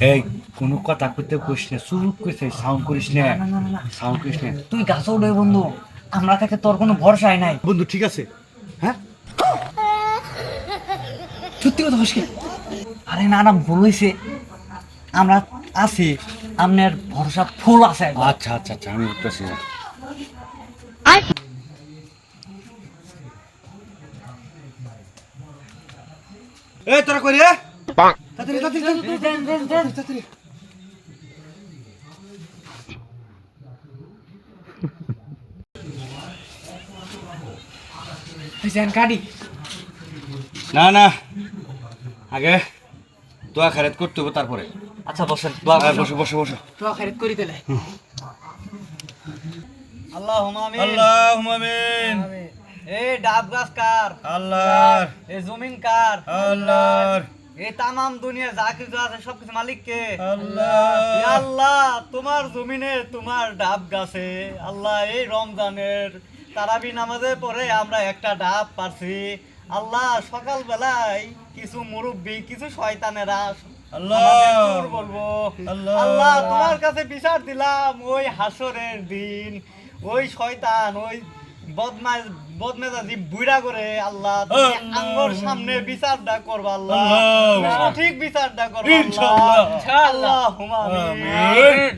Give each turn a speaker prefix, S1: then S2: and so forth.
S1: এই কোনো কথা কইতে কইস না, চুপ কইছে সাউন্ড করিস না, সাউন্ড করিস না।
S2: তুই গাছ উঠে বন্ধু, আমরা থেকে তোর কোনো ভরসাই নাই।
S1: বন্ধু ঠিক আছে? হ্যাঁ
S2: সত্যি কথা বসকে। আরে না না, ভুল হয়েছে, আমরা আছি, আপনার ভরসা ফুল আছে।
S1: আচ্ছা আচ্ছা আচ্ছা, আমি উঠতেছি। এই তোরা কই রে? তাড়াতাড়ি তাড়াতাড়ি।
S2: কাটি
S1: না না, আগে দোয়া খারেত করতে হবে তারপরে।
S2: আচ্ছা বসেন,
S1: বসো বসো বসো।
S2: তো খারিদ করি দিলে। আল্লাহুম্মা আমিন।
S1: আল্লাহুম্মা আমিন।
S2: এ ডাব গাছ কার?
S1: আল্লাহর।
S2: এ জমিন কার?
S1: আল্লাহর।
S2: এই তামাম দুনিয়া যা কিছু আছে সবকিছু মালিক কে?
S1: আল্লাহ।
S2: এ আল্লাহ, তোমার জমিনে তোমার ডাব গাছে আল্লাহ এই রমজানের তারাবি নামাজে পরে আমরা একটা ডাব পারছি আল্লাহ। সকাল বেলায় কিছু মুরব্বী কিছু শয়তানেরা
S1: আল্লাহ
S2: আমাদের চোর বলবো
S1: আল্লাহ।
S2: আল্লাহ, তোমার কাছে বিচার দিলাম ওই হাসরের দিন ওই শয়তান ওই বদমেজাজি বুইড়া করে আল্লাহ তুমি আঙ্গর সামনে বিচারটা করবা আল্লাহ, তুমি সঠিক বিচারটা করবা
S1: ইনশাআল্লাহ।
S2: আল্লাহ আমিন।